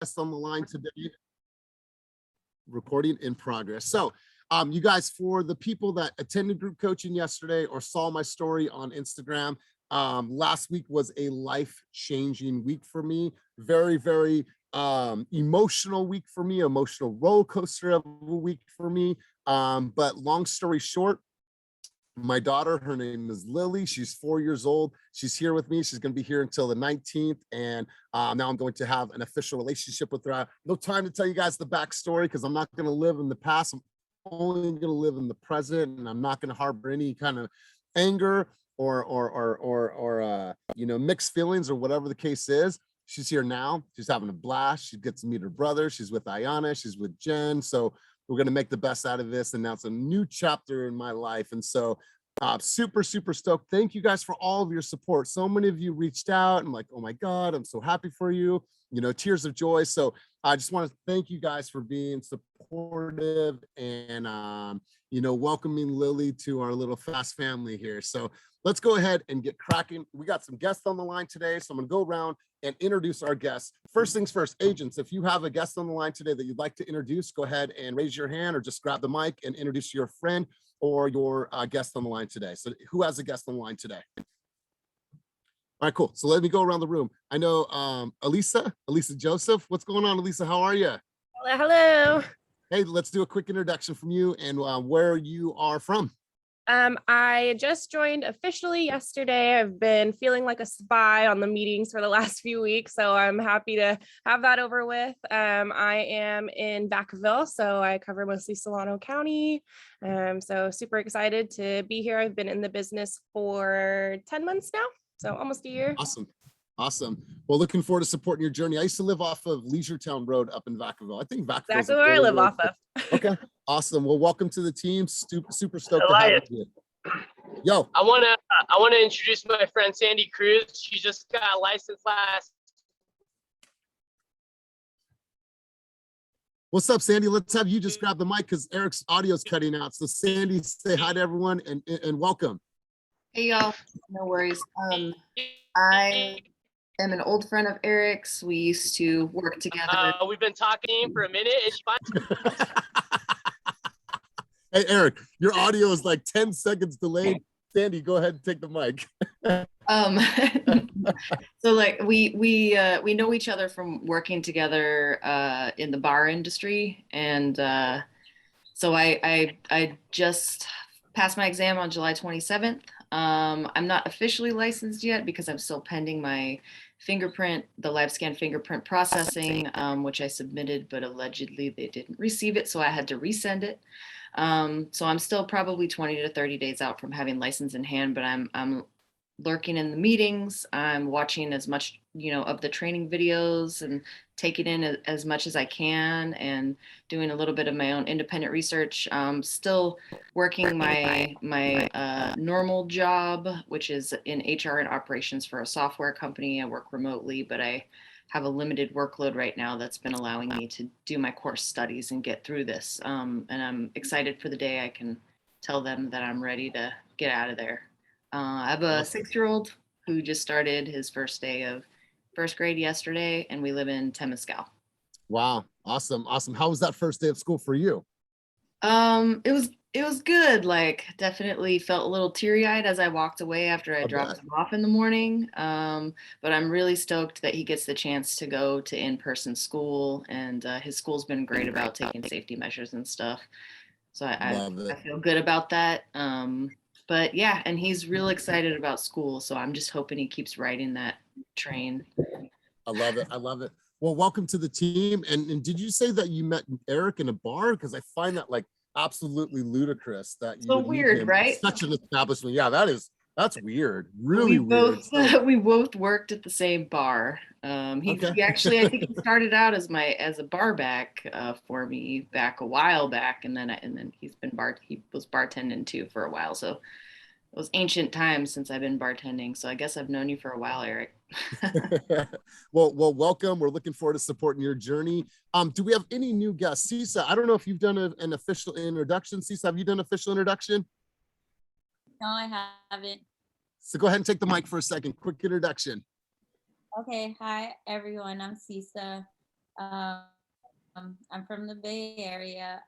on the line today. Recording in progress. So you guys, for the people that attended group coaching yesterday or saw my story on Instagram, last week was a life-changing week for me. Very, very emotional week for me, emotional roller coaster of a week for me. But long story short, my daughter, her name is Lily. She's 4 years old. She's here with me. She's going to be here until the 19th. And now I'm going to have an official relationship with her. No time to tell you guys the backstory because I'm not going to live in the past. I'm only going to live in the present, and I'm not going to harbor any kind of anger or you know, mixed feelings or whatever the case is. She's here now. She's having a blast. She gets to meet her brother. She's with Ayana. She's with Jen. So we're going to make the best out of this. And now it's a new chapter in my life. And so super, super stoked. Thank you guys for all of your support. So many of you reached out. I'm like, oh my God, I'm so happy for you. You know, tears of joy. So I just want to thank you guys for being supportive and, you know, welcoming Lily to our little fast family here. So let's go ahead and get cracking. We got some guests on the line today. So I'm going to go around and introduce our guests. First things first, agents, if you have a guest on the line today that you'd like to introduce, go ahead and raise your hand or just grab the mic and introduce your friend or your guest on the line today. So who has a guest on the line today? All right, cool. So let me go around the room. I know Elisa Joseph. What's going on, Elisa? How are you? Hello, hello. Hey, let's do a quick introduction from you and where you are from. I just joined officially yesterday. I've been feeling like a spy on the meetings for the last few weeks, so I'm happy to have that over with. I am in Vacaville, so I cover mostly Solano County. So super excited to be here. I've been in the business for 10 months now, so almost a year. Awesome. Well, looking forward to supporting your journey. I used to live off of Leisureton Road up in Vacaville. I think Vacaville. Exactly where I live off of. Okay, awesome. Well, welcome to the team. Super stoked to have you. Yo, I wanna introduce my friend Sandy Cruz. She just got licensed last. What's up, Sandy? Let's have you just grab the mic because Eric's audio is cutting out. So Sandy, say hi to everyone and welcome. Hey y'all, no worries. I am an old friend of Eric's. We used to work together. We've been talking for a minute. It's fine. Hey Eric, your audio is like 10 seconds delayed. Sandy, go ahead and take the mic. So like we know each other from working together in the bar industry, and so I just passed my exam on July 27th. I'm not officially licensed yet because I'm still pending my fingerprint, the live scan fingerprint processing, which I submitted, but allegedly they didn't receive it, so I had to resend it. So I'm still probably 20 to 30 days out from having license in hand, but I'm lurking in the meetings. I'm watching as much, you know, of the training videos and taking in as much as I can and doing a little bit of my own independent research. Still working my normal job, which is in HR and operations for a software company. I work remotely, but I have a limited workload right now that's been allowing me to do my course studies and get through this. And I'm excited for the day I can tell them that I'm ready to get out of there. I have a 6-year-old who just started his first day of first grade yesterday, and we live in Temescal. Wow, awesome. How was that first day of school for you? It was good. Like, definitely felt a little teary-eyed as I walked away after I dropped him off in the morning. But I'm really stoked that he gets the chance to go to in-person school, and his school's been great about taking safety measures and stuff. So I feel good about that. But yeah, and he's real excited about school. So I'm just hoping he keeps riding that train. I love it. Well, welcome to the team. And did you say that you met Eric in a bar? Because I find that like absolutely ludicrous that you so would weird, meet him right? at such an establishment. Yeah, that's weird. Really weird. We both worked at the same bar. He actually, I think he started out as a bar back for me back a while back, and then he was bartending too for a while. So it was ancient times since I've been bartending. So I guess I've known you for a while, Eric. well, welcome. We're looking forward to supporting your journey. Do we have any new guests? Sisa, I don't know if you've done an official introduction. Sisa, have you done an official introduction? No, I haven't. So go ahead and take the mic for a second. Quick introduction. Okay, hi everyone. I'm Sisa. I'm from the Bay Area.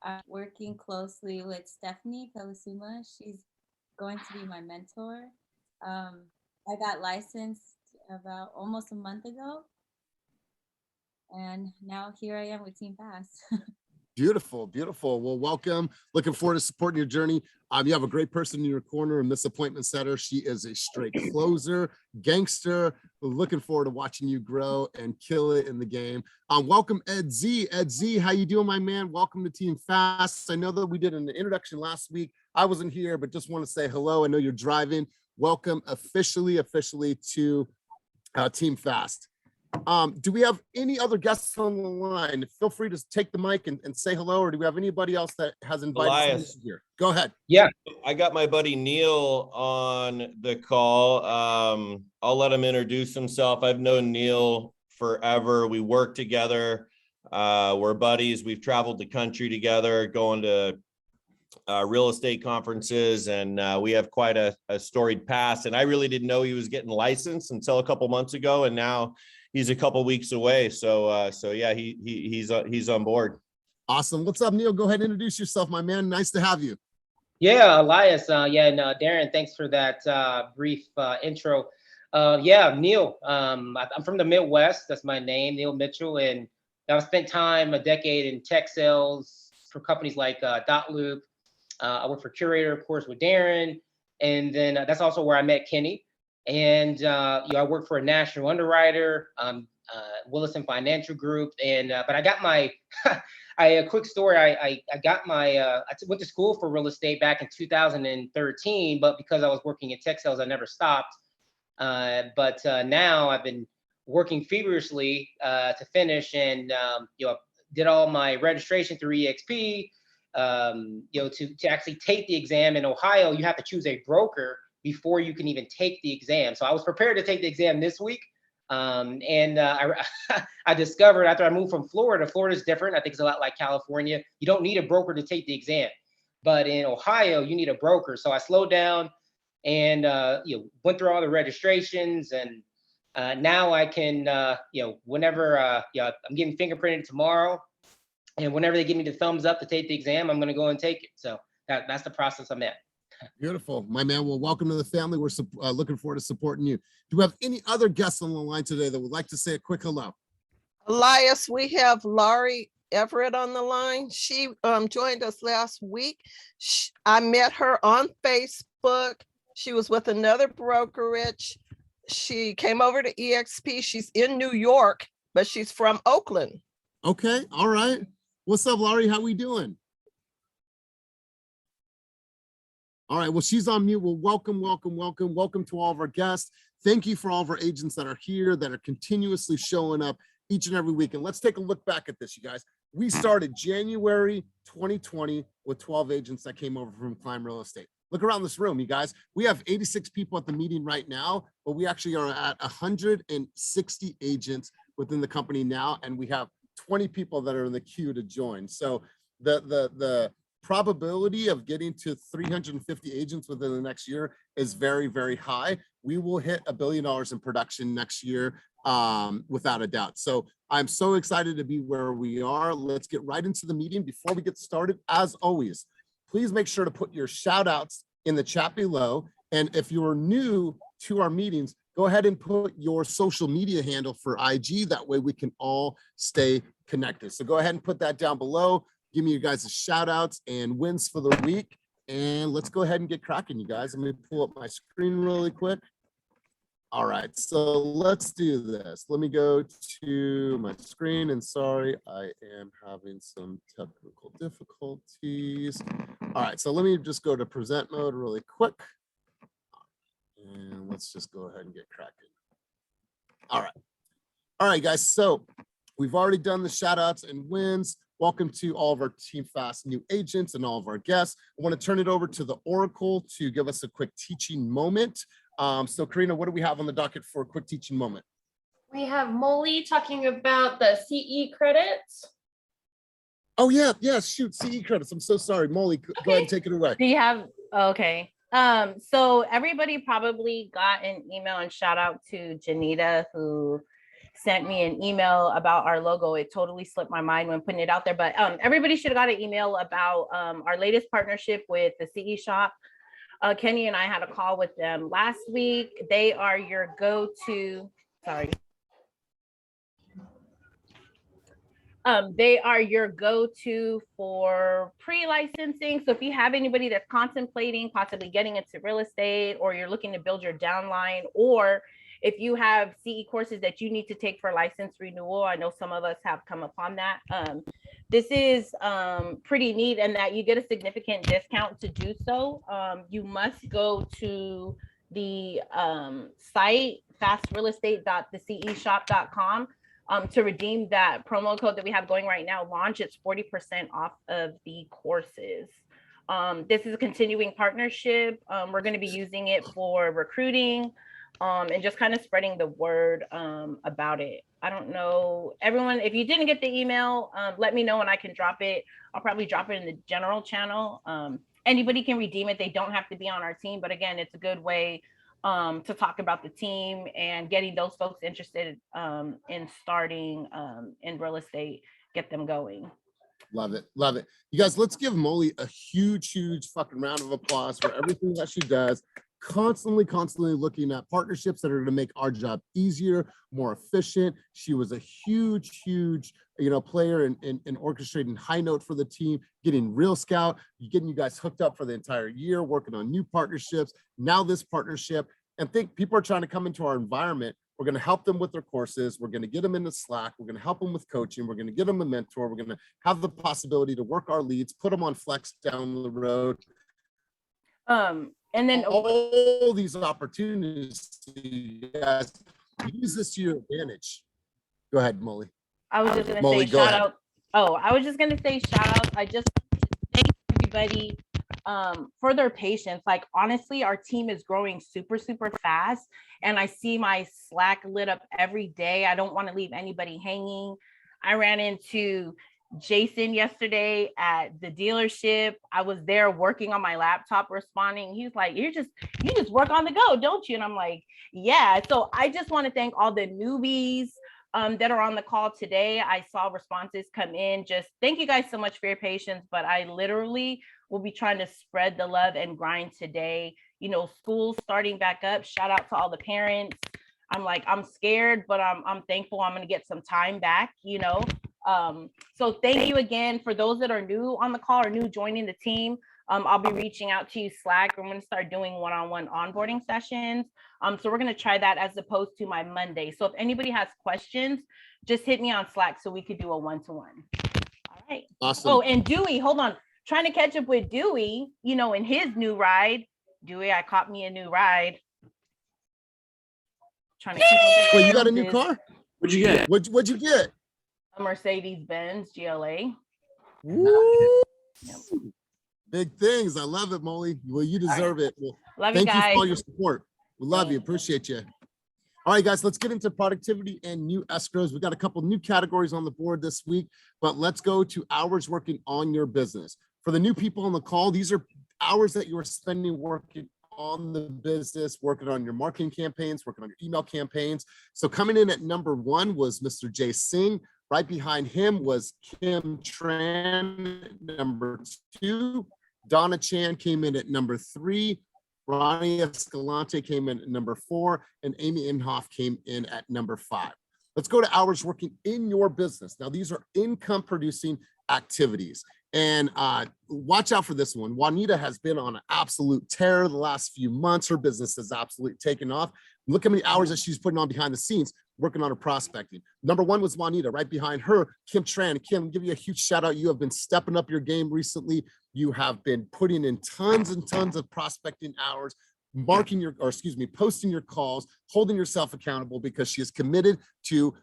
I'm working closely with Stephanie Pelisuma. She's going to be my mentor. I got licensed about almost a month ago, and now here I am with TEAMFAST. Beautiful, beautiful. Well, welcome. Looking forward to supporting your journey. You have a great person in your corner, a Miss Appointment Setter. She is a straight closer, gangster. We're looking forward to watching you grow and kill it in the game. Welcome, Ed Z. Ed Z, how you doing, my man? Welcome to TEAMFAST. I know that we did an introduction last week. I wasn't here, but just want to say hello. I know you're driving. Welcome officially to TEAMFAST. Do we have any other guests on the line? Feel free to take the mic and say hello, or do we have anybody else that has invited us here? Go ahead. Yeah, I got my buddy Neil on the call. I'll let him introduce himself. I've known Neil forever. We work together. We're buddies. We've traveled the country together, going to real estate conferences, and we have quite a storied past. And I really didn't know he was getting licensed until a couple months ago, and now he's a couple weeks away. So yeah, he's on board. Awesome. What's up, Neil? Go ahead and introduce yourself, my man. Nice to have you. Yeah, Elias. Yeah, and Darren, thanks for that brief intro. Yeah, Neil. I'm from the Midwest. That's my name, Neil Mitchell, and I've spent a decade in tech sales for companies like Dotloop. I work for Curator, of course, with Darren, and then that's also where I met Kenny. And I work for a national underwriter, Willison Financial Group, and but I got my a quick story. I got my I went to school for real estate back in 2013, but because I was working in tech sales, I never stopped. But now I've been working feverishly to finish, and did all my registration through EXP. To actually take the exam in Ohio, you have to choose a broker before you can even take the exam. So I was prepared to take the exam this week. I discovered after I moved from Florida, Florida's different. I think it's a lot like California. You don't need a broker to take the exam, but in Ohio, you need a broker. So I slowed down and went through all the registrations, and now I can whenever I'm getting fingerprinted tomorrow, and whenever they give me the thumbs up to take the exam, I'm going to go and take it. So that's the process I'm at. Beautiful, my man. Well, welcome to the family. We're looking forward to supporting you. Do we have any other guests on the line today that would like to say a quick hello? Elias, we have Laurie Everett on the line. She joined us last week. I met her on Facebook. She was with another brokerage. She came over to EXP. She's in New York, but she's from Oakland. Okay, all right. What's up, Laurie? How we doing? All right, well, she's on mute. Well, welcome to all of our guests. Thank you for all of our agents that are here, that are continuously showing up each and every week. And let's take a look back at this, you guys. We started January 2020 with 12 agents that came over from Climb Real Estate. Look around this room, you guys. We have 86 people at the meeting right now, but we actually are at 160 agents within the company now, and we have 20 people that are in the queue to join. So the probability of getting to 350 agents within the next year is very, very high. We will hit $1 billion in production next year, without a doubt. So I'm so excited to be where we are. Let's get right into the meeting. Before we get started, as always, please make sure to put your shout outs in the chat below. And if you're new to our meetings, go ahead and put your social media handle for IG. That way we can all stay connected. So go ahead and put that down below. Give me you guys a shout outs and wins for the week. And let's go ahead and get cracking, you guys. Let me pull up my screen really quick. All right, so let's do this. Let me go to my screen, and sorry, I am having some technical difficulties. All right, so let me just go to present mode really quick. And let's just go ahead and get cracking. All right, guys, so we've already done the shout outs and wins. Welcome to all of our TEAMFAST new agents and all of our guests. I want to turn it over to the Oracle to give us a quick teaching moment. So Karina, what do we have on the docket for a quick teaching moment? We have Molly talking about the CE credits. Oh yeah, shoot, CE credits. I'm so sorry. Molly, go ahead and take it away. Do you have, okay. So everybody probably got an email and shout out to Janita, who sent me an email about our logo. It totally slipped my mind when putting it out there, but everybody should have got an email about our latest partnership with the CE Shop. Kenny and I had a call with them last week. They are your go-to, they are your go-to for pre-licensing. So if you have anybody that's contemplating possibly getting into real estate, or you're looking to build your downline, or if you have CE courses that you need to take for license renewal, I know some of us have come upon that. This is pretty neat, and that you get a significant discount to do so. You must go to the site fastrealestate.theceshop.com to redeem that promo code that we have going right now, launch. It's 40% off of the courses. This is a continuing partnership. We're going to be using it for recruiting and just kind of spreading the word about it. I don't know, everyone, if you didn't get the email, let me know and I can drop it. I'll probably drop it in the general channel. Anybody can redeem it. They don't have to be on our team, but again, it's a good way to talk about the team and getting those folks interested in starting in real estate, get them going. Love it. Love it. You guys, let's give Molly a huge fucking round of applause for everything that she does. Constantly looking at partnerships that are going to make our job easier, more efficient. She was a huge, player in orchestrating high note for the team, getting Real Scout, getting you guys hooked up for the entire year, working on new partnerships. Now this partnership, and think people are trying to come into our environment. We're going to help them with their courses. We're going to get them into Slack. We're going to help them with coaching. We're going to get them a mentor. We're going to have the possibility to work our leads, put them on Flex down the road. And then all these opportunities, you guys use this to your advantage. Go ahead, Molly. I was just going to say shout out. Oh, I was just going to say shout out. I just thank everybody for their patience. Like, honestly, our team is growing super fast, and I see my Slack lit up every day. I don't want to leave anybody hanging. I ran into Jason yesterday at the dealership. I was there working on my laptop, responding. He's like, you just work on the go, don't you? And I'm like, yeah. So I just want to thank all the newbies that are on the call today. I saw responses come in. Just thank you guys so much for your patience, but I literally will be trying to spread the love and grind today. You know, school's starting back up. Shout out to all the parents. I'm scared, but I'm thankful I'm going to get some time back, So thank you again for those that are new on the call or new joining the team. I'll be reaching out to you Slack. I'm going to start doing one-on-one onboarding sessions. So we're going to try that as opposed to my Monday. So if anybody has questions, just hit me on Slack so we could do a one-to-one. All right. Awesome. Oh, and Dewey, hold on. Trying to catch up with Dewey, in his new ride. Dewey, I caught me a new ride. Trying to keep up. Wait, you got a new car? What'd you get? What'd you get? A Mercedes-Benz GLA. Woo! Yep. Big things. I love it, Molly. Well, you deserve it. Well, love you guys. Thank you for all your support. We love you. Appreciate you. All right, guys, let's get into productivity and new escrows. We got a couple new categories on the board this week, but let's go to hours working on your business. For the new people on the call, these are hours that you are spending working on the business, working on your marketing campaigns, working on your email campaigns. So coming in at number 1 was Mr. Jay Singh. Right behind him was Kim Tran, number 2. Donna Chan came in at number 3. Ronnie Escalante came in at number 4. And Amy Inhofe came in at number 5. Let's go to hours working in your business. Now, these are income producing activities. And watch out for this one. Juanita has been on an absolute tear the last few months. Her business has absolutely taken off. Look how many hours that she's putting on behind the scenes, working on her prospecting. Number 1 was Juanita. Right behind her, Kim Tran. Kim, give you a huge shout out. You have been stepping up your game recently. You have been putting in tons and tons of prospecting hours, posting your calls, holding yourself accountable because she is committed to,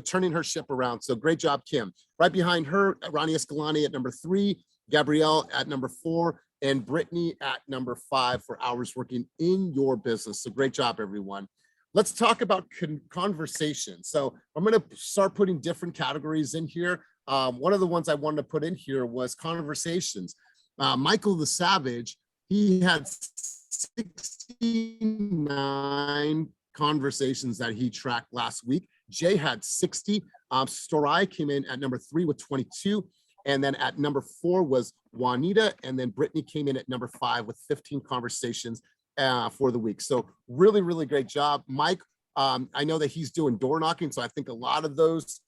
turning her ship around. So great job, Kim. Right behind her, Ronnie Escalante at number 3, Gabrielle at number 4, and Brittany at number 5 for hours working in your business. So great job, everyone. Let's talk about conversation. So I'm going to start putting different categories in here. One of the ones I wanted to put in here was conversations. Michael the Savage, he had 69 conversations that he tracked last week. Jay had 60. Storai came in at number 3 with 22. And then at number 4 was Juanita. And then Brittany came in at number 5 with 15 conversations for the week. So really, really great job. Mike, I know that he's doing door knocking. So I think a lot of those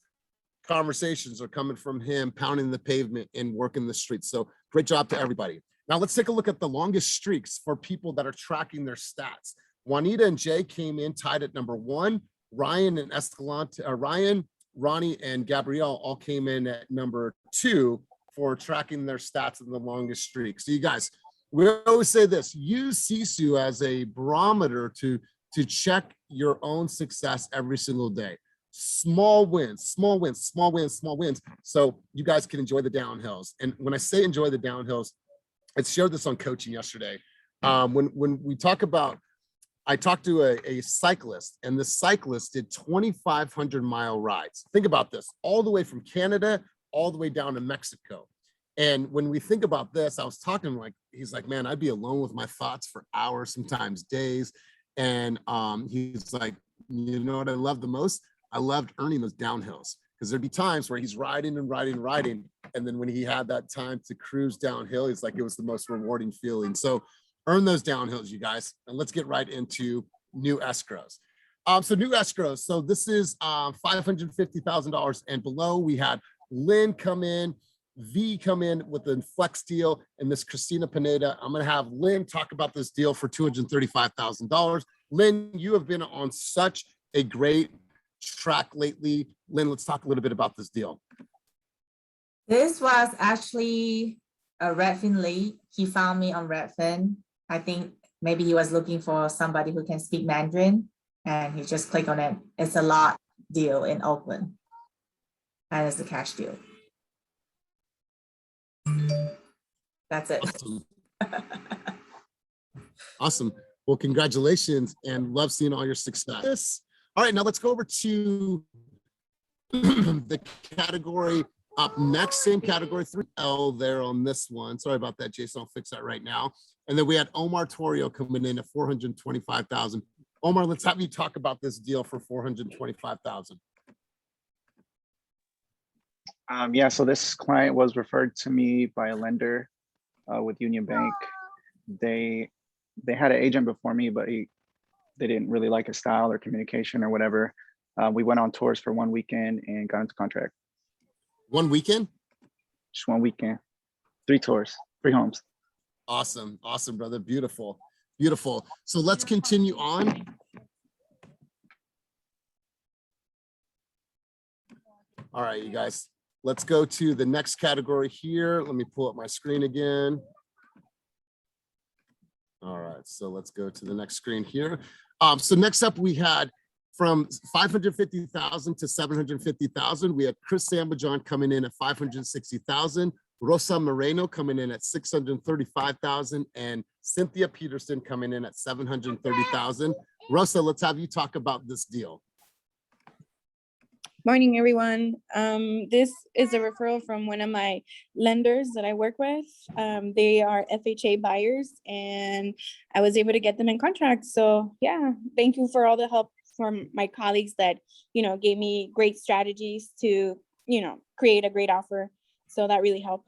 conversations are coming from him pounding the pavement and working the streets. So great job to everybody. Now let's take a look at the longest streaks for people that are tracking their stats. Juanita and Jay came in tied at number 1. Ryan and Escalante, Ryan, Ronnie, and Gabrielle all came in at number 2 for tracking their stats in the longest streak. So you guys, we always say this, use Sisu as a barometer to check your own success every single day. Small wins, small wins, small wins, small wins. So you guys can enjoy the downhills. And when I say enjoy the downhills, I shared this on coaching yesterday. When we talk about, I talked to a cyclist, and the cyclist did 2,500 mile rides. Think about this, all the way from Canada, all the way down to Mexico. And when we think about this, I was talking like, he's like, man, I'd be alone with my thoughts for hours, sometimes days. And he's like, you know what I love the most? I loved earning those downhills, because there'd be times where he's riding and riding and riding. And then when he had that time to cruise downhill, he's like, it was the most rewarding feeling. So earn those downhills, you guys. And let's get right into new escrows. So new escrows. So this is $550,000 and below. We had Lynn come in, V come in with the flex deal, and Miss Christina Pineda. I'm going to have Lynn talk about this deal for $235,000. Lynn, you have been on such a great track lately. Lynn, let's talk a little bit about this deal. This was actually a Redfin lead. He found me on Redfin. I think maybe he was looking for somebody who can speak Mandarin, and he just clicked on it. It's a lot deal in Oakland, and it's a cash deal. That's it. Awesome. Awesome. Well, congratulations, and love seeing all your success. All right, now let's go over to the category up next, same category, 3L there on this one. Sorry about that, Jason, I'll fix that right now. And then we had Omar Torrio coming in at $425,000. Omar, let's have you talk about this deal for $425,000. Yeah, so this client was referred to me by a lender with Union Bank. They had an agent before me, but they didn't really like his style or communication or whatever. We went on tours for 1 weekend and got into contract. 1 weekend? Just 1 weekend, 3 tours, 3 homes. Awesome, awesome, brother. Beautiful, beautiful. So let's continue on. All right, you guys, let's go to the next category here. Let me pull up my screen again. All right, so let's go to the next screen here. So next up, we had from 550,000 to 750,000. We had Chris Sambajon coming in at 560,000. Rosa Moreno coming in at 635,000, and Cynthia Peterson coming in at 730,000. Rosa, let's have you talk about this deal. Morning, everyone. This is a referral from one of my lenders that I work with. They are FHA buyers, and I was able to get them in contract. So yeah, thank you for all the help from my colleagues that, gave me great strategies to, create a great offer. So that really helped.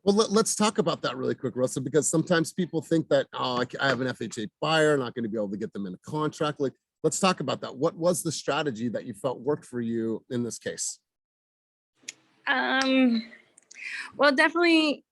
Well, let's talk about that really quick, Rosa, because sometimes people think that, oh, I have an FHA buyer, I'm not going to be able to get them in a contract. Like, let's talk about that. What was the strategy that you felt worked for you in this case? Well, definitely,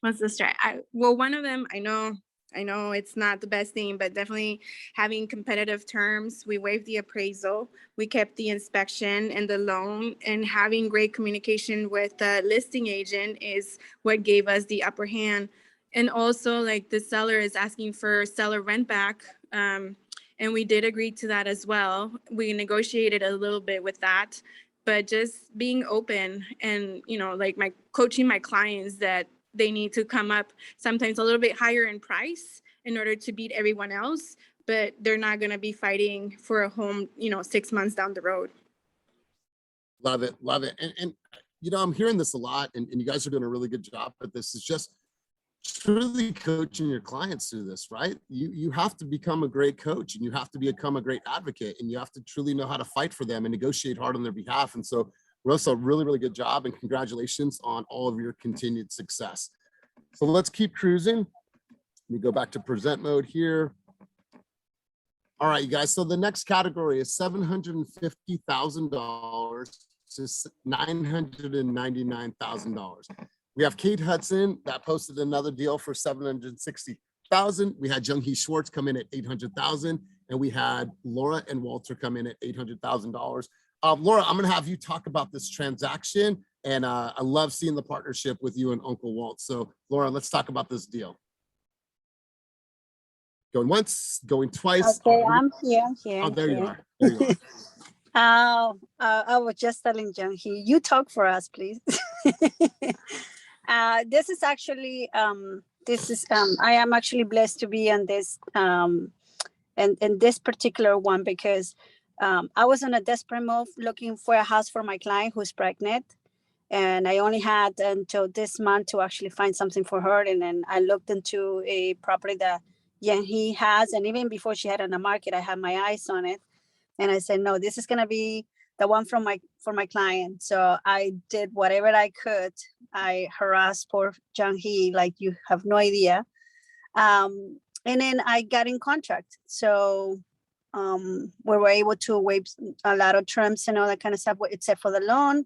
what's the strat? Well, one of them, I know it's not the best thing, but definitely having competitive terms. We waived the appraisal. We kept the inspection and the loan, and having great communication with the listing agent is what gave us the upper hand. And also, like, the seller is asking for seller rent back. And we did agree to that as well. We negotiated a little bit with that, but just being open and, like coaching my clients that they need to come up sometimes a little bit higher in price in order to beat everyone else, but they're not going to be fighting for a home, 6 months down the road. Love it. Love it. And I'm hearing this a lot, and you guys are doing a really good job, but this is just truly coaching your clients through this, right? You have to become a great coach, and you have to become a great advocate, and you have to truly know how to fight for them and negotiate hard on their behalf. And so, Rosa, really, really good job, and congratulations on all of your continued success. So let's keep cruising. Let me go back to present mode here. All right, you guys. So the next category is $750,000 to $999,000. We have Kate Hudson that posted another deal for $760,000. We had Jung-Hee Schwartz come in at $800,000, and we had Laura and Walter come in at $800,000. Laura, I'm going to have you talk about this transaction, and I love seeing the partnership with you and Uncle Walt. So, Laura, let's talk about this deal. Going once, going twice. Okay, I'm here. Oh, there you are. There you are. I was just telling Jung-Hee, you talk for us, please. This is actually, I am actually blessed to be on this, and this particular one, because I was on a desperate move looking for a house for my client who's pregnant. And I only had until this month to actually find something for her. And then I looked into a property that he has, and even before she had it on the market, I had my eyes on it, and I said, no, this is gonna be the one for my client. So I did whatever I could. I harassed poor Jung-Hee like you have no idea, and then I got in contract. So we were able to waive a lot of terms and all that kind of stuff, except for the loan.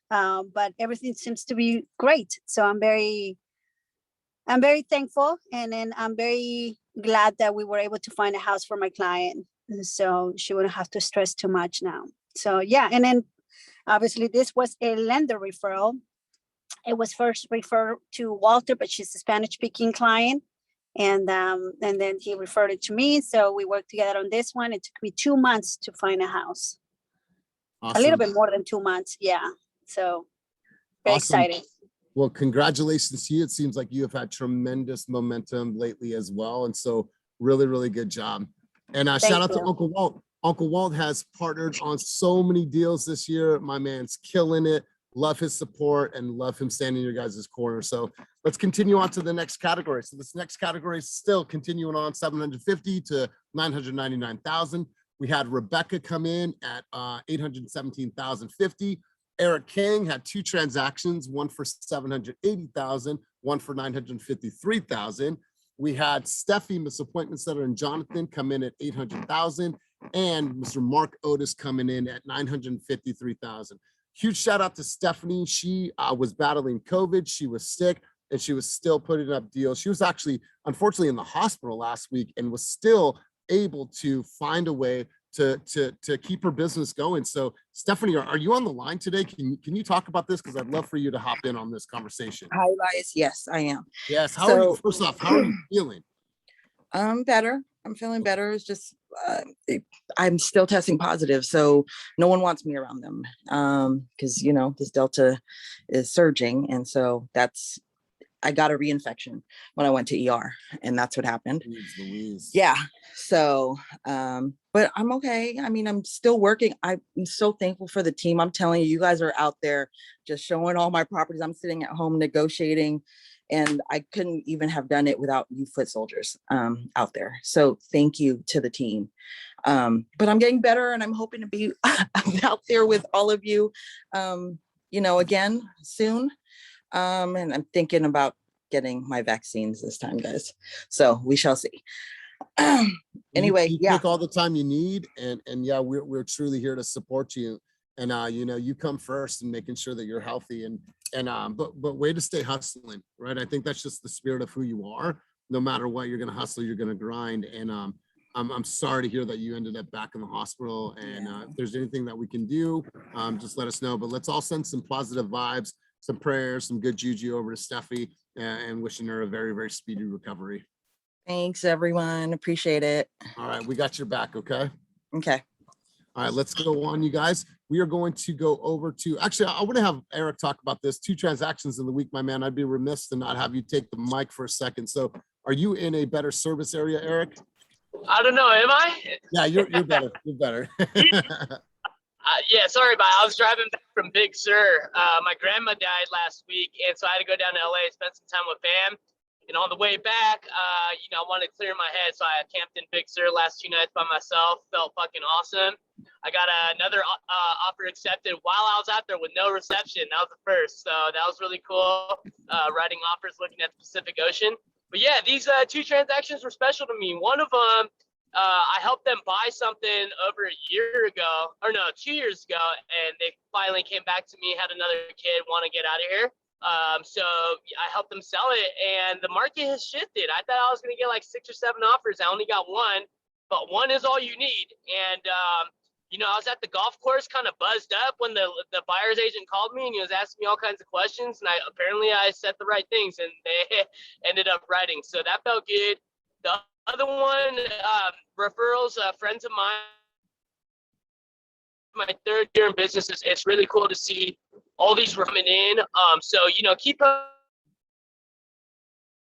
But everything seems to be great. So I'm very thankful, and then I'm very glad that we were able to find a house for my client, so she wouldn't have to stress too much now. So yeah, and then obviously this was a lender referral. It was first referred to Walter, but she's a Spanish-speaking client, and then he referred it to me. So we worked together on this one. It took me 2 months to find a house. Awesome. A little bit more than 2 months, yeah. So very excited. Well, congratulations to you. It seems like you have had tremendous momentum lately as well. And so really, really good job. And shout out to Uncle Walt. Uncle Walt has partnered on so many deals this year. My man's killing it. Love his support and love him standing in your guys' corner. So let's continue on to the next category. So this next category is still continuing on, 750 to 999,000. We had Rebecca come in at 817,050. Eric King had 2 transactions, one for 780,000, one for 953,000. We had Steffi, Miss Appointment Setter, and Jonathan come in at 800,000, and Mr. Mark Otis coming in at 953,000. Huge shout out to Stephanie. She was battling COVID. She was sick, and she was still putting up deals. She was actually, unfortunately, in the hospital last week and was still able to find a way to keep her business going. So Stephanie, are you on the line today? Can you talk about this? Because I'd love for you to hop in on this conversation. Hi, Elias. Yes, I am. Yes. How are you? First off, how are you feeling? I'm better. I'm feeling better. It's just, I'm still testing positive. So no one wants me around them because, you know, this Delta is surging. And so I got a reinfection when I went to ER, and that's what happened. Louise. Yeah. So, but I'm okay. I mean, I'm still working. I'm so thankful for the team. I'm telling you, you guys are out there just showing all my properties. I'm sitting at home negotiating, and I couldn't even have done it without you foot soldiers out there. So thank you to the team. But I'm getting better, and I'm hoping to be out there with all of you, you know, again soon. And I'm thinking about getting my vaccines this time, guys. So we shall see. Anyway, you take all the time you need, and yeah, we're truly here to support you. And you know, you come first and making sure that you're healthy, but way to stay hustling, right? I think that's just the spirit of who you are. No matter what, you're gonna hustle, you're gonna grind. And I'm sorry to hear that you ended up back in the hospital. And if there's anything that we can do, just let us know. But let's all send some positive vibes, some prayers, some good juju over to Steffi, and wishing her a very, very speedy recovery. Thanks, everyone. Appreciate it. All right, we got your back, okay? Okay. All right, let's go on, you guys. We are going to go over to, actually, I want to have Eric talk about this. 2 transactions in the week, my man. I'd be remiss to not have you take the mic for a second. So are you in a better service area, Eric? I don't know. Am I? Yeah, you're better. You're better. Yeah, sorry about it. I was driving back from Big Sur. My grandma died last week, and so I had to go down to LA, spend some time with fam. And on the way back, you know, I wanted to clear my head, so I camped in Big Sur last 2 nights by myself. Felt fucking awesome. I got another offer accepted while I was out there with no reception. That was the first, so that was really cool. Writing offers, looking at the Pacific Ocean. But yeah, these 2 transactions were special to me. One of them, I helped them buy something over a year ago, or no, 2 years ago, and they finally came back to me, had another kid, want to get out of here. So I helped them sell it, and the market has shifted. I thought I was going to get like 6 or 7 offers. I only got 1, but 1 is all you need. And, you know, I was at the golf course kind of buzzed up when the buyer's agent called me, and he was asking me all kinds of questions, and I said the right things, and they ended up writing. So that felt good. The other one, referrals, friends of mine, my 3rd year in business, it's really cool to see all these coming in. So, you know, keep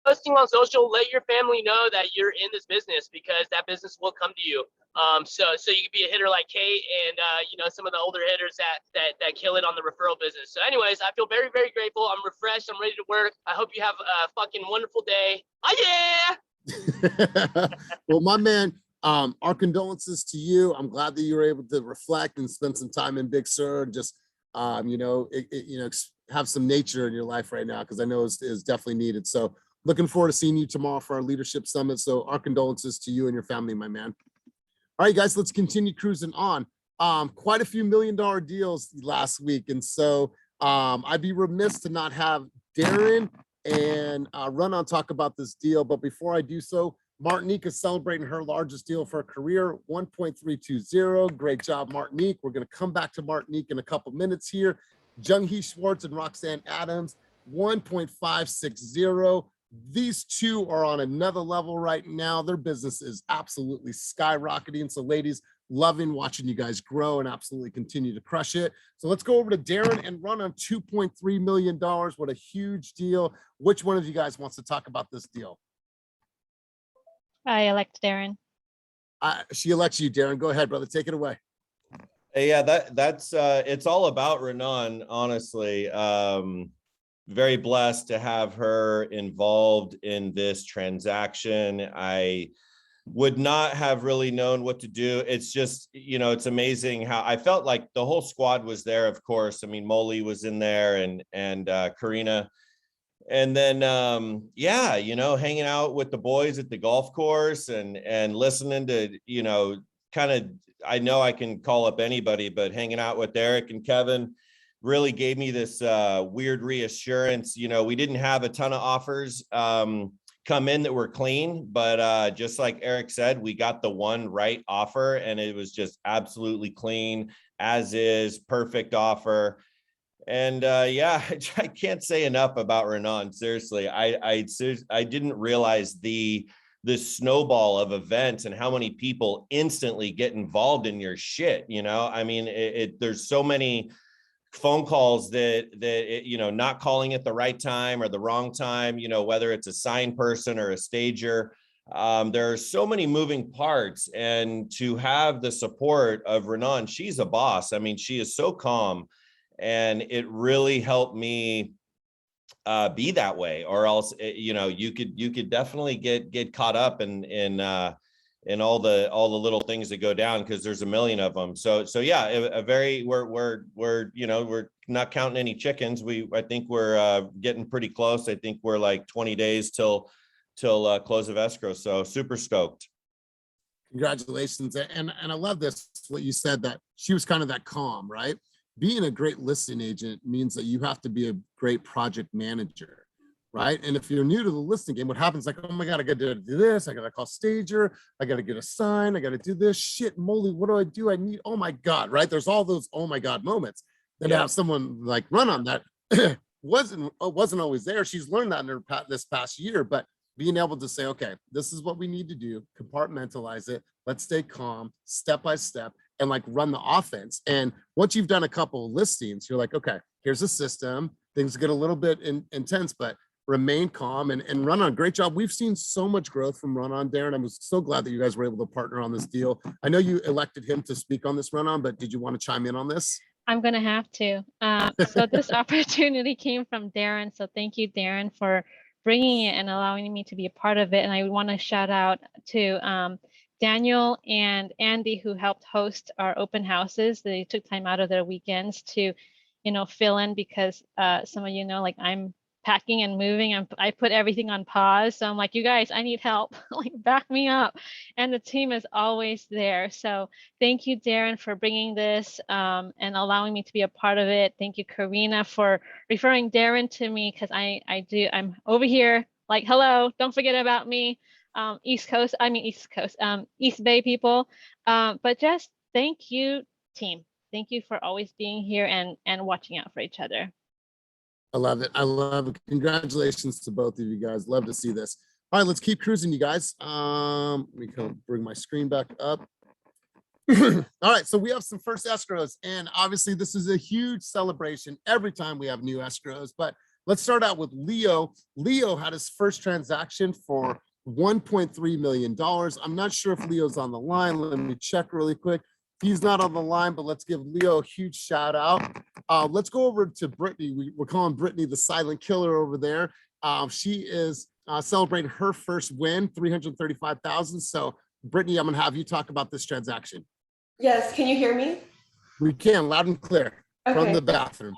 posting on social, let your family know that you're in this business, because that business will come to you. So you can be a hitter like Kate and, you know, some of the older hitters that kill it on the referral business. So anyways, I feel very, very grateful. I'm refreshed. I'm ready to work. I hope you have a fucking wonderful day. Oh yeah. Well, my man, our condolences to you. I'm glad that you were able to reflect and spend some time in Big Sur and just, you know, have some nature in your life right now, because I know it's definitely needed. So looking forward to seeing you tomorrow for our leadership summit. So our condolences to you and your family, my man. All right, guys, let's continue cruising on. Quite a few $1 million deals last week. And so I'd be remiss to not have Darren and Run On talk about this deal. But before I do so, Martinique is celebrating her largest deal of her career, 1.320. Great job, Martinique. We're going to come back to Martinique in a couple minutes here. Jung-hee Schwartz and Roxanne Adams, 1.560. These 2 are on another level right now. Their business is absolutely skyrocketing. So ladies, loving watching you guys grow and absolutely continue to crush it. So let's go over to Darren and Run On. $2.3 million. What a huge deal. Which one of you guys wants to talk about this deal? I elect Darren. She elects you, Darren. Go ahead, brother. Take it away. Yeah, that's it's all about Renan, honestly. Very blessed to have her involved in this transaction. I would not have really known what to do. It's just, you know, it's amazing how I felt like the whole squad was there, of course. I mean, Molly was in there and Karina. And then, yeah, you know, hanging out with the boys at the golf course and listening to, you know, kind of, I know I can call up anybody, but hanging out with Eric and Kevin really gave me this weird reassurance. You know, we didn't have a ton of offers come in that were clean, but just like Eric said, we got the one right offer, and it was just absolutely clean, as is, perfect offer. And yeah, I can't say enough about Renan. Seriously, I didn't realize the snowball of events and how many people instantly get involved in your shit. You know, I mean, there's so many phone calls that you know, not calling at the right time or the wrong time, you know, whether it's a sign person or a stager. There are so many moving parts, and to have the support of Renan, she's a boss. I mean, she is so calm, and it really helped me be that way, or else, you know, you could definitely get caught up in all the little things that go down, because there's a million of them. So yeah, we're you know, we're not counting any chickens. I think we're getting pretty close. I think we're like 20 days till close of escrow. So super stoked. Congratulations. And I love this, what you said, that she was kind of that calm, right? Being a great listing agent means that you have to be a great project manager, right? And if you're new to the listing game, what happens, like, oh my God, I got to do this. I got to call stager. I got to get a sign. I got to do this. Shit, moly, what do? I need, oh my God, right? There's all those, oh my God moments. Then to have someone like Run On that wasn't always there. She's learned that in this past year, but being able to say, okay, this is what we need to do, compartmentalize it. Let's stay calm, step by step, and like run the offense. And once you've done a couple of listings, you're like, okay, here's a system. Things get a little bit intense, but remain calm and Run On. Great job. We've seen so much growth from Run On, Darren. I was so glad that you guys were able to partner on this deal. I know you elected him to speak on this, Run On, but did you want to chime in on this? I'm going to have to. So this opportunity came from Darren. So thank you, Darren, for bringing it and allowing me to be a part of it. And I want to shout out to Daniel and Andy, who helped host our open houses. They took time out of their weekends to, fill in, because some of you know, like, I'm packing and moving, and I put everything on pause. So I'm like, you guys, I need help. Like, back me up. And the team is always there. So thank you, Darren, for bringing this and allowing me to be a part of it. Thank you, Karina, for referring Darren to me, because I'm over here like, hello, don't forget about me. East Bay people. But just thank you, team. Thank you for always being here and watching out for each other. I love it. I love it. Congratulations to both of you guys. Love to see this. All right, let's keep cruising, you guys. Let me come bring my screen back up. All right, so we have some first escrows, and obviously this is a huge celebration every time we have new escrows. But let's start out with Leo. Leo had his first transaction for $1.3 million. I'm not sure if Leo's on the line. Let me check really quick. He's not on the line, but let's give Leo a huge shout out. Let's go over to Brittany. We're calling Brittany the silent killer over there. She is celebrating her first win, $335,000. So Brittany, I'm gonna have you talk about this transaction. Yes, can you hear me? We can, loud and clear, from the bathroom.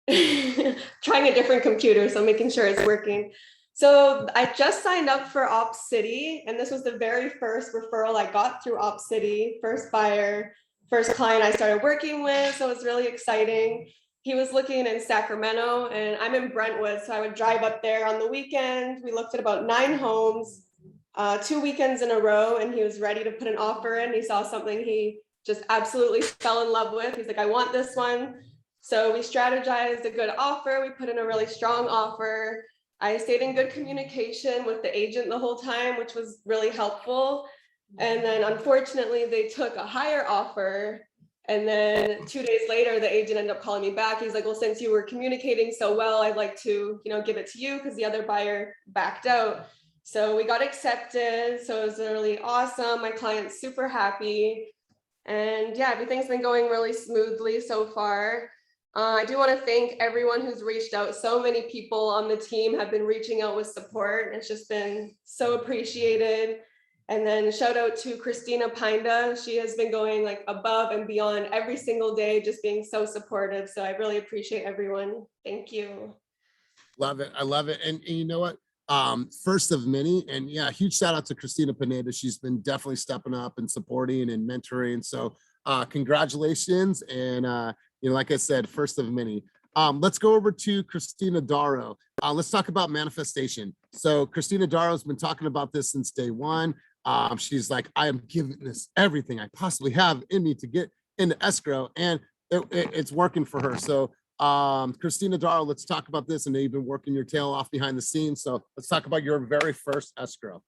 Trying a different computer, so making sure it's working. So I just signed up for Op City, and this was the very first referral I got through Op City, first buyer, first client I started working with. So it was really exciting. He was looking in Sacramento, and I'm in Brentwood, so I would drive up there on the weekend. We looked at about 9 homes, 2 weekends in a row, and he was ready to put an offer in. He saw something he just absolutely fell in love with. He's like, I want this one. So we strategized a good offer. We put in a really strong offer. I stayed in good communication with the agent the whole time, which was really helpful. And then unfortunately, they took a higher offer. And then 2 days later, the agent ended up calling me back. He's like, well, since you were communicating so well, I'd like to, give it to you, because the other buyer backed out. So we got accepted. So it was really awesome. My client's super happy. And yeah, everything's been going really smoothly so far. I do want to thank everyone who's reached out. So many people on the team have been reaching out with support. It's just been so appreciated. And then shout out to Christina Pinda. She has been going like above and beyond every single day, just being so supportive. So I really appreciate everyone. Thank you. Love it. I love it. And you know what? First of many, and yeah, huge shout out to Christina Pineda. She's been definitely stepping up and supporting and mentoring. So congratulations. And like I said, first of many. Let's go over to Christina Darrow. Let's talk about manifestation. So Christina Darrow has been talking about this since day one. She's like, I am giving this everything I possibly have in me to get into escrow, and it's working for her. So Christina Darrow, let's talk about this. And you've been working your tail off behind the scenes. So let's talk about your very first escrow.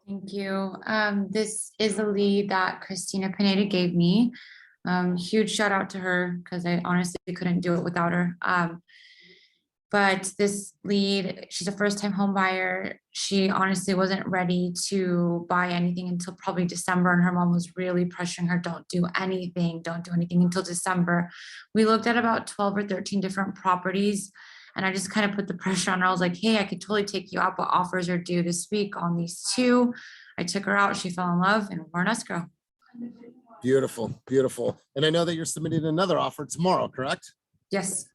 Thank you. This is a lead that Christina Pineda gave me. Huge shout out to her, because I honestly couldn't do it without her. But this lead, she's a first-time home buyer. She honestly wasn't ready to buy anything until probably December, and her mom was really pressuring her, don't do anything until December. We looked at about 12 or 13 different properties, and I just kind of put the pressure on her. I was like, hey, I could totally take you out, but offers are due this week on these 2. I took her out, she fell in love, and we're in escrow. Beautiful, beautiful. And I know that you're submitting another offer tomorrow, correct? Yes.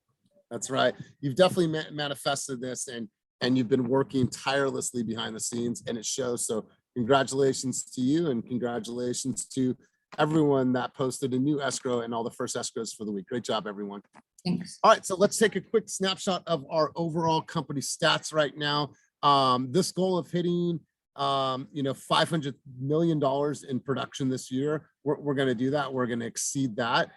That's right. You've definitely manifested this, and you've been working tirelessly behind the scenes, and it shows. So congratulations to you, and congratulations to everyone that posted a new escrow and all the first escrows for the week. Great job, everyone. Thanks. All right, so let's take a quick snapshot of our overall company stats right now. This goal of hitting $500 million in production this year, we're going to do that. We're going to exceed that.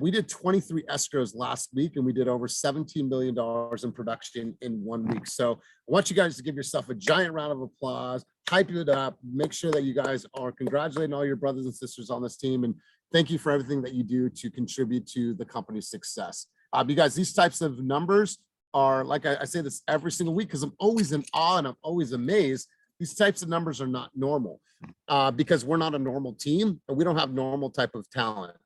We did 23 escrows last week, and we did over $17 million in production in 1 week. So I want you guys to give yourself a giant round of applause, hype it up, make sure that you guys are congratulating all your brothers and sisters on this team. And thank you for everything that you do to contribute to the company's success. You guys, these types of numbers are, like I say this every single week, because I'm always in awe and I'm always amazed. These types of numbers are not normal because we're not a normal team, and we don't have normal type of talent.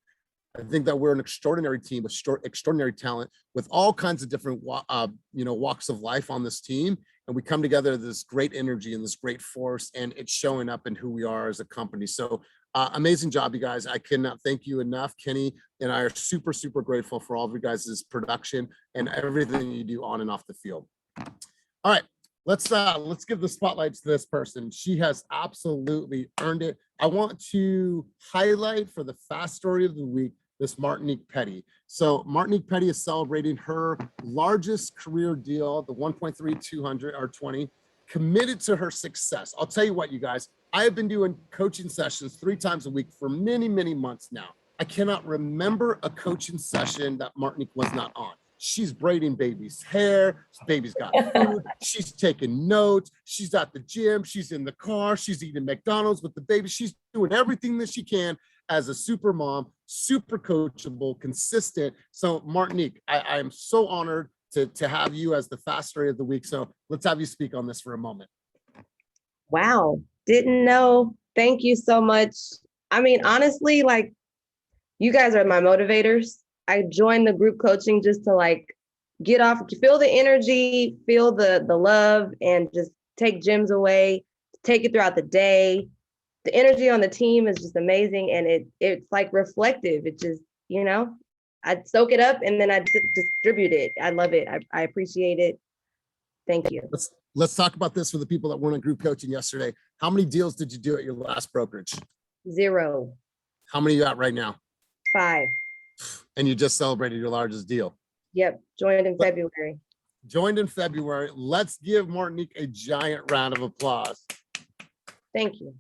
I think that we're an extraordinary team with extraordinary talent with all kinds of different walks of life on this team. And we come together, this great energy and this great force, and it's showing up in who we are as a company. So amazing job, you guys. I cannot thank you enough. Kenny and I are super, super grateful for all of you guys' production and everything you do on and off the field. All right, let's give the spotlight to this person. She has absolutely earned it. I want to highlight for the fast story of the week, Miss Martinique Petty. So Martinique Petty is celebrating her largest career deal, the 1.3220, committed to her success. I'll tell you what, you guys, I have been doing coaching sessions 3 times a week for many, many months now. I cannot remember a coaching session that Martinique was not on. She's braiding baby's hair, baby's got food, she's taking notes, she's at the gym, she's in the car, she's eating McDonald's with the baby. She's doing everything that she can as a super mom, super coachable, consistent. So Martinique, I am so honored to have you as the fast story of the week. So let's have you speak on this for a moment. Wow, didn't know. Thank you so much. I mean, honestly, like, you guys are my motivators. I joined the group coaching just to like get off, feel the energy, feel the love, and just take gyms away, take it throughout the day. The energy on the team is just amazing, and it's like reflective. It just, I soak it up and then I distribute it. I love it. I appreciate it. Thank you. Let's talk about this for the people that weren't in group coaching yesterday. How many deals did you do at your last brokerage? 0. How many you got right now? 5. And you just celebrated your largest deal. Yep, joined in February. Joined in February. Let's give Martinique a giant round of applause. Thank you.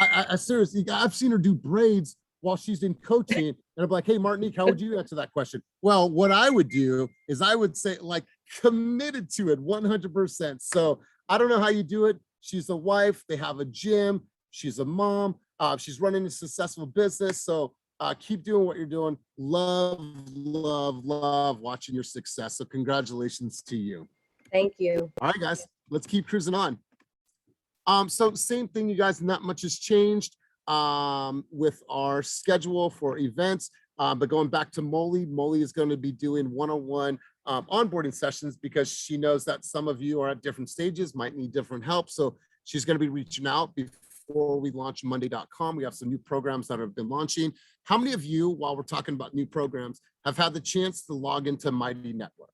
I seriously, I've seen her do braids while she's in coaching, and I'm like, hey, Martinique, how would you answer that question? Well, what I would do is I would say, like, committed to it 100%. So I don't know how you do it. She's a wife, they have a gym, she's a mom, she's running a successful business. So keep doing what you're doing. Love, love, love watching your success. So congratulations to you. Thank you. All right, guys, let's keep cruising on. So same thing, you guys, not much has changed with our schedule for events. But going back to Molly is going to be doing one-on-one onboarding sessions because she knows that some of you are at different stages, might need different help. So she's going to be reaching out before we launch Monday.com. We have some new programs that have been launching. How many of you, while we're talking about new programs, have had the chance to log into Mighty Network?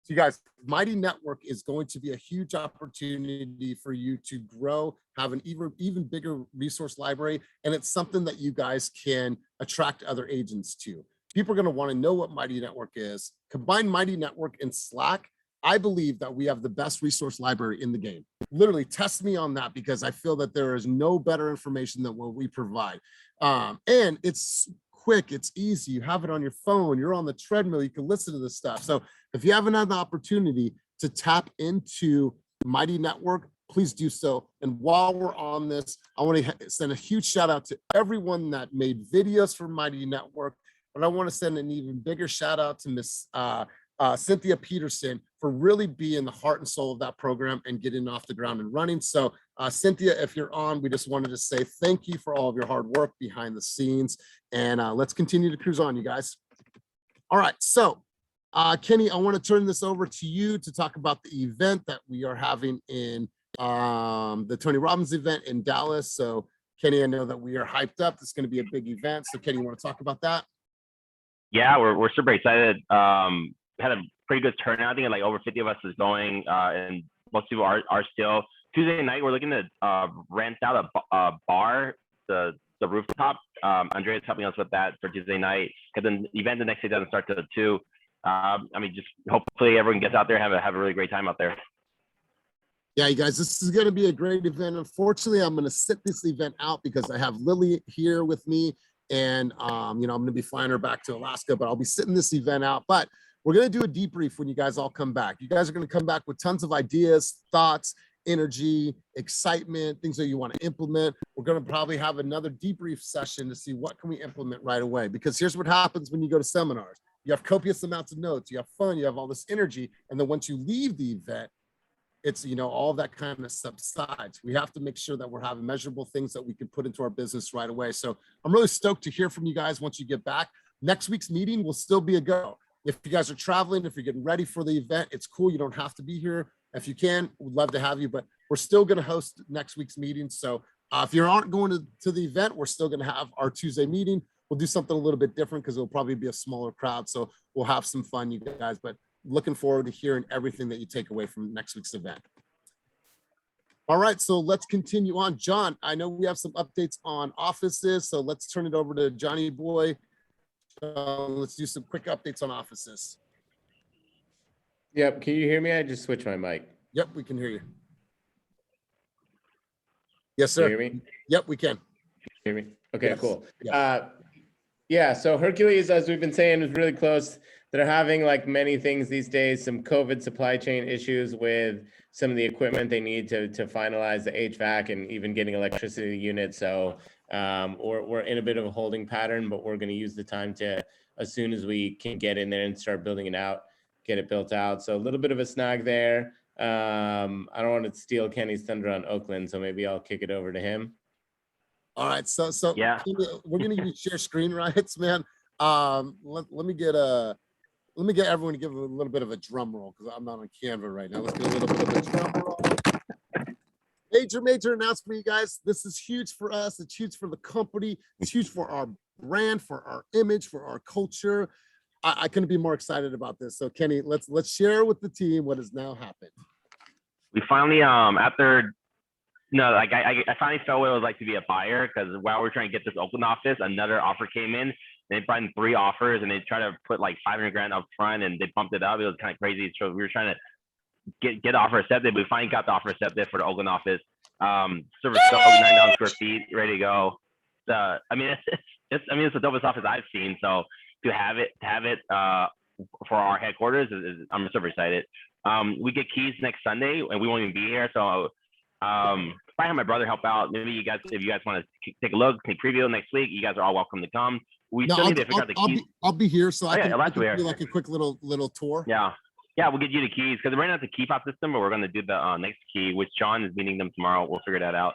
So you guys, Mighty Network is going to be a huge opportunity for you to grow, have an even bigger resource library, and it's something that you guys can attract other agents to. People are going to want to know what Mighty Network is. Combine Mighty Network and Slack, I believe that we have the best resource library in the game. Literally test me on that because I feel that there is no better information than what we provide. And it's quick, it's easy, you have it on your phone, you're on the treadmill, you can listen to this stuff. So if you haven't had the opportunity to tap into Mighty Network, please do so. And while we're on this, I want to send a huge shout out to everyone that made videos for Mighty Network, but I want to send an even bigger shout out to Miss Cynthia Peterson for really being the heart and soul of that program and getting off the ground and running. So Cynthia, if you're on, we just wanted to say thank you for all of your hard work behind the scenes, and let's continue to cruise on, you guys. All right, so Kenny, I want to turn this over to you to talk about the event that we are having in the Tony Robbins event in Dallas. So Kenny, I know that we are hyped up. It's going to be a big event. So Kenny, you want to talk about that? Yeah, we're super excited. Had a pretty good turnout. I think like over 50 of us is going, and most people are still. Tuesday night, we're looking to rent out a bar, the rooftop. Andrea's helping us with that for Tuesday night, because then the event the next day doesn't start till 2. I mean, just hopefully everyone gets out there, have a really great time out there. Yeah, you guys, this is going to be a great event. Unfortunately, I'm going to sit this event out because I have Lily here with me, and I'm going to be flying her back to Alaska, but I'll be sitting this event out. But we're going to do a debrief when you guys all come back. You guys are going to come back with tons of ideas, thoughts, energy, excitement, things that you want to implement. We're going to probably have another debrief session to see what can we implement right away. Because here's what happens when you go to seminars. You have copious amounts of notes, you have fun, you have all this energy. And then once you leave the event, it's, you know, all that kind of subsides. We have to make sure that we're having measurable things that we can put into our business right away. So I'm really stoked to hear from you guys once you get back. Next week's meeting will still be a go. If you guys are traveling, if you're getting ready for the event, it's cool. You don't have to be here. If you can, we'd love to have you, but we're still going to host next week's meeting. So if you aren't going to the event, we're still going to have our Tuesday meeting. We'll do something a little bit different because it'll probably be a smaller crowd. So we'll have some fun, you guys, but looking forward to hearing everything that you take away from next week's event. All right, so let's continue on. John, I know we have some updates on offices, so let's turn it over to Johnny Boy. Let's do some quick updates on offices. Yep, can you hear me? I just switched my mic. Yep, we can hear you. Yes, sir. Can you hear me? Yep, we can. Hear me? Okay, Yes. cool. Yes. Yeah, so Hercules, as we've been saying, is really close. They're having, like many things these days, some COVID supply chain issues with some of the equipment they need to finalize the HVAC and even getting electricity units. So we're in a bit of a holding pattern, but we're going to use the time to, as soon as we can get in there and start building it out, get it built out. So a little bit of a snag there. I don't want to steal Kenny's thunder on Oakland, so maybe I'll kick it over to him. All right, so yeah, we're gonna use share screen rights, man. Let me get everyone to give a little bit of a drum roll because I'm not on Canva right now. Let's get a little bit of a drum roll. Major announcement for you guys. This is huge for us. It's huge for the company. It's huge for our brand, for our image, for our culture. I couldn't be more excited about this. So Kenny, let's share with the team what has now happened. We finally after. No, like I finally felt what it was like to be a buyer, because while we're trying to get this Oakland office, another offer came in. They brought in 3 offers and they tried to put like 500 grand up front and they pumped it up. It was kind of crazy. So we were trying to get the offer accepted. We finally got the offer accepted for the Oakland office. Service 9,000 square feet, ready to go. I mean, it's the dopest office I've seen. So to have it for our headquarters, I'm super excited. We get keys next Sunday and we won't even be here. So if I have my brother help out, maybe you guys, if you guys want to take a look, take preview next week, you guys are all welcome to come. We still need to figure out the keys. I'll be here, so I can do like a quick little tour. Yeah, we'll get you the keys because we're not the key fob system, but we're going to do the next key, which John is meeting them tomorrow. We'll figure that out.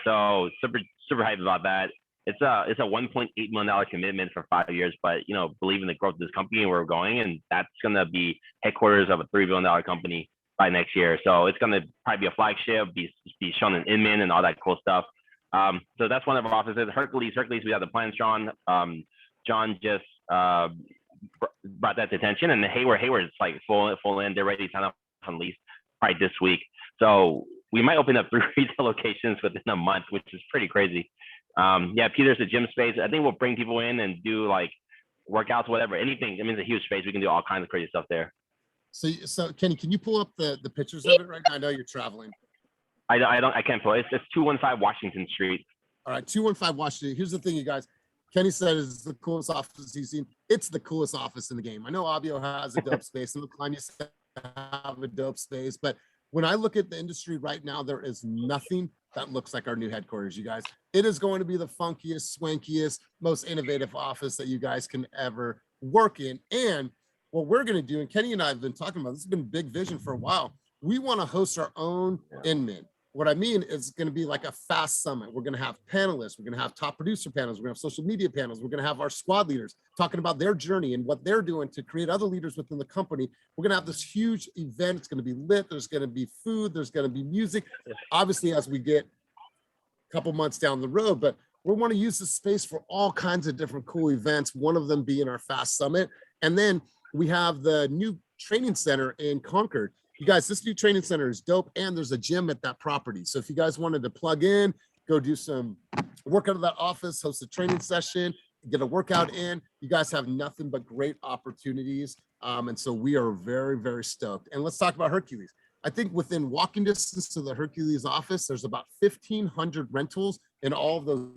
So super hyped about that. It's a $1.8 million commitment for 5 years, but you know, believe in the growth of this company and where we're going, and that's going to be headquarters of a $3 billion company by next year. So it's going to probably be a flagship, be shown in Inman and all that cool stuff. So that's one of our offices. Hercules, we have the plans, John. John just brought that to attention, and Hayward's like full in. They're ready to sign up on lease probably this week. So we might open up 3 retail locations within a month, which is pretty crazy. Yeah, Peter's a gym space. I think we'll bring people in and do like workouts, whatever, anything. I mean, it's a huge space. We can do all kinds of crazy stuff there. So Kenny, can you pull up the pictures of it right now? I know you're traveling. I can't pull it. It's 215 Washington Street. All right, 215 Washington. Here's the thing, you guys. Kenny said it's the coolest office he's seen. It's the coolest office in the game. I know Abio has a dope space, and Klein used to have a dope space, but when I look at the industry right now, there is nothing that looks like our new headquarters, you guys. It is going to be the funkiest, swankiest, most innovative office that you guys can ever work in. And what we're going to do, and Kenny and I have been talking about, this has been a big vision for a while. We want to host our own Inman. What I mean is going to be like a fast summit. We're going to have panelists. We're going to have top producer panels. We're going to have social media panels. We're going to have our squad leaders talking about their journey and what they're doing to create other leaders within the company. We're going to have this huge event. It's going to be lit. There's going to be food. There's going to be music. Obviously, as we get a couple months down the road, but we want to use this space for all kinds of different cool events, one of them being our fast summit. And then we have the new training center in Concord. You guys, this new training center is dope, and there's a gym at that property. So if you guys wanted to plug in, go do some work out of that office, host a training session, get a workout in, you guys have nothing but great opportunities. And so we are very, very stoked. And let's talk about Hercules. I think within walking distance to the Hercules office, there's about 1,500 rentals in all of those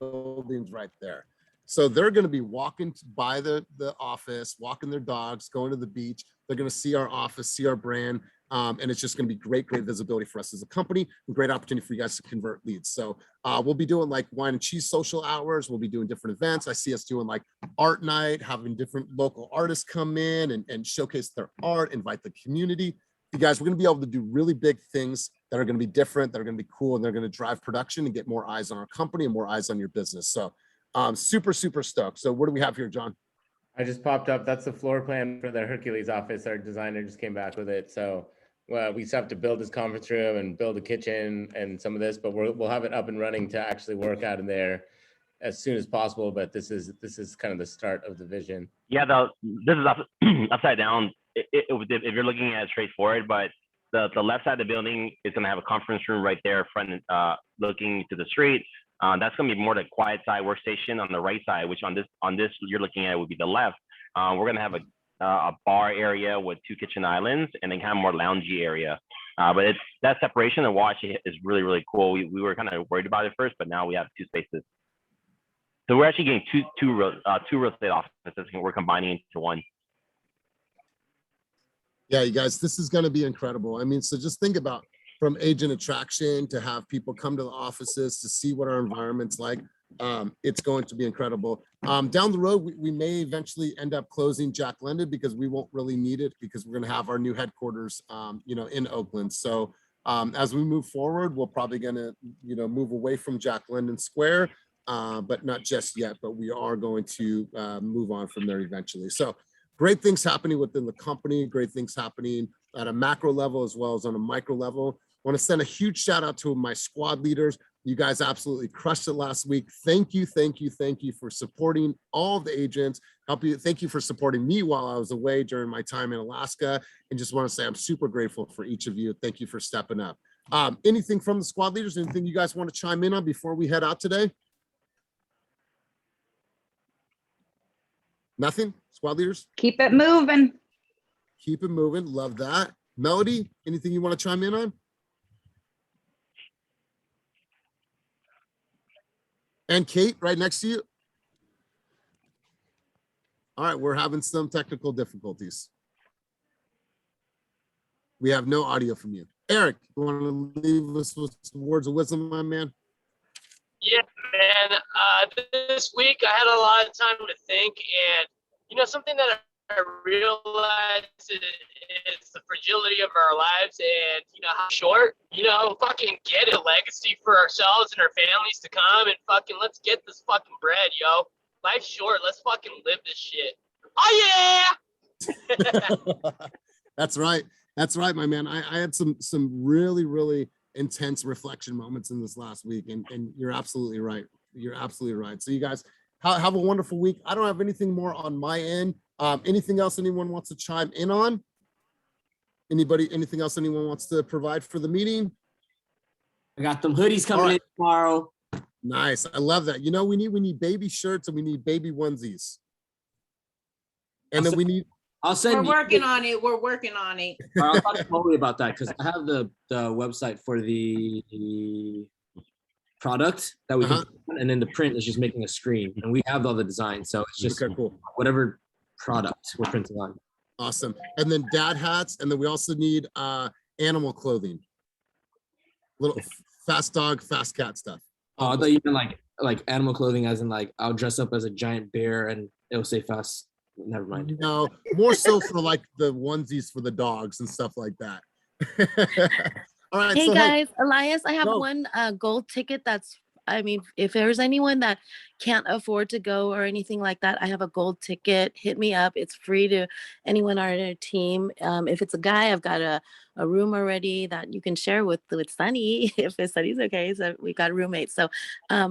buildings right there. So they're going to be walking by the office, walking their dogs, going to the beach. They're going to see our office, see our brand, and it's just going to be great visibility for us as a company, and great opportunity for you guys to convert leads. So we'll be doing like wine and cheese social hours. We'll be doing different events. I see us doing like art night, having different local artists come in and showcase their art, invite the community. you guys, we're going to be able to do really big things that are going to be different, that are going to be cool, and they're going to drive production and get more eyes on our company and more eyes on your business. So super, super stoked. So what do we have here, John? I just popped up. That's the floor plan for the Hercules office. Our designer just came back with it. So well, we just have to build this conference room and build a kitchen and some of this, but we'll have it up and running to actually work out in there as soon as possible. But this is kind of the start of the vision. Yeah, this is upside down. If you're looking at it straightforward, but the left side of the building is going to have a conference room right there, front looking to the street. That's going to be more the quiet side workstation. On the right side, which on this you're looking at would be the left. We're going to have a bar area with 2 kitchen islands, and then kind of more loungy area. But that separation and watch is really, really cool. We were kind of worried about it first, but now we have 2 spaces. So we're actually getting two real estate offices, and we're combining into one. Yeah, you guys, this is going to be incredible. I mean, so just think about from agent attraction to have people come to the offices to see what our environment's like. It's going to be incredible. Down the road, we may eventually end up closing Jack London because we won't really need it because we're going to have our new headquarters, in Oakland. So as we move forward, we're probably going to, move away from Jack London Square, but not just yet, but we are going to move on from there eventually. So great things happening within the company, great things happening at a macro level as well as on a micro level. I want to send a huge shout out to my squad leaders. You guys absolutely crushed it last week. Thank you for supporting all of the agents. Thank you for supporting me while I was away during my time in Alaska. And just want to say I'm super grateful for each of you. Thank you for stepping up. Anything from the squad leaders? Anything you guys want to chime in on before we head out today? Nothing? Squad leaders? Keep it moving. Keep it moving. Love that. Melody, anything you want to chime in on? And Kate, right next to you. All right, we're having some technical difficulties. We have no audio from you. Eric, you want to leave us with some words of wisdom, my man? Yeah, man. This week I had a lot of time to think, and something that I realized is the fragility of our lives, and how short. Fucking get a legacy for ourselves and our families to come, and fucking let's get this fucking bread, yo. Life's short. Let's fucking live this shit. Oh yeah. That's right. That's right, my man. I had some really, really intense reflection moments in this last week, and you're absolutely right. You're absolutely right. So you guys have a wonderful week. I don't have anything more on my end. Anything else anyone wants to chime in on? Anything else anyone wants to provide for the meeting? I got them hoodies coming in tomorrow. Nice. I love that. We need baby shirts and we need baby onesies. And then we need. I'll send. We're working on it. We're working on it. I'll talk to Chloe about that because I have the website for the product that we can, and then the print is just making a screen, and we have all the designs, so it's just cool. Whatever product we're printing on. Awesome. And then dad hats, and then we also need animal clothing. Little fast dog, fast cat stuff. Oh, I thought you meant like animal clothing, as in like I'll dress up as a giant bear and it'll say fast. Never mind. No, more so for like the onesies for the dogs and stuff like that. All right. Hey so, guys, Elias, I have go. one gold ticket if there's anyone that can't afford to go or anything like that, I have a gold ticket. Hit me up. It's free to anyone on our team. If it's a guy, I've got a room already that you can share with Sunny if Sunny's okay. So we got roommates. So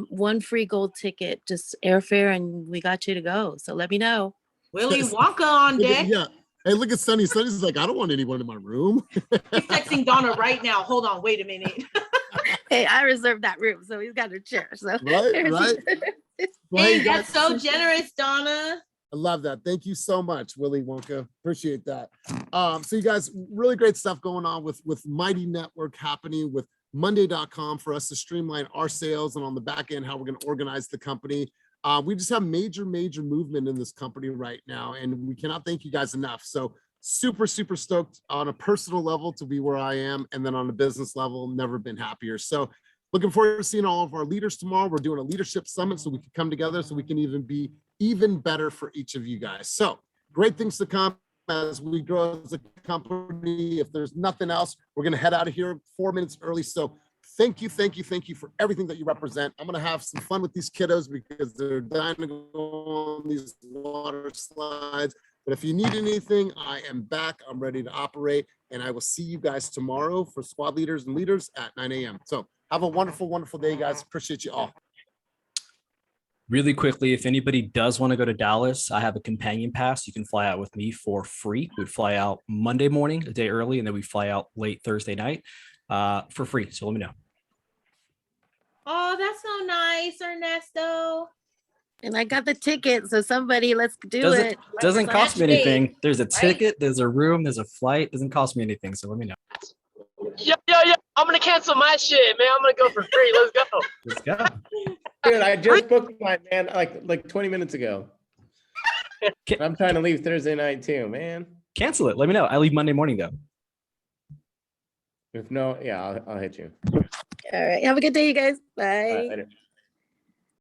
one free gold ticket, just airfare, and we got you to go. So let me know. Willy Wonka on deck. Yeah. Hey, look at Sunny. Sunny's like, I don't want anyone in my room. He's texting Donna right now. Hold on, wait a minute. Hey, I reserved that room, so he's got a chair. So right. Hey, that's so generous, Donna. I love that. Thank you so much, Willy Wonka. Appreciate that. So you guys, really great stuff going on with Mighty Network happening with Monday.com for us to streamline our sales, and on the back end, how we're going to organize the company. We just have major movement in this company right now, and we cannot thank you guys enough. So super stoked on a personal level to be where I am, and then on a business level, never been happier. So looking forward to seeing all of our leaders tomorrow. We're doing a leadership summit so we can come together so we can even be even better for each of you guys. So great things to come. as we grow as a company. If there's nothing else, we're going to head out of here 4 minutes early. So thank you for everything that you represent. I'm going to have some fun with these kiddos because they're dying to go on these water slides. But if you need anything, I am back. I'm ready to operate. And I will see you guys tomorrow for squad leaders and leaders at 9 a.m. So have a wonderful, wonderful day, guys. Appreciate you all. Really quickly, if anybody does want to go to Dallas, I have a companion pass. You can fly out with me for free. We'd fly out Monday morning, a day early, and then we fly out late Thursday night for free. So let me know. Oh, that's so nice, Ernesto. And I got the ticket, so somebody, let's do it. Doesn't cost me anything. There's a Right? ticket, there's a room, there's a flight. Doesn't cost me anything. So let me know. Yo, I'm gonna cancel my shit, man. I'm gonna go for free. Let's go. Let's go. Dude, I just booked my man like 20 minutes ago. I'm trying to leave Thursday night too, man. Cancel it. Let me know. I leave Monday morning though. If no, yeah, I'll hit you. All right. Have a good day, you guys. Bye. All right, later.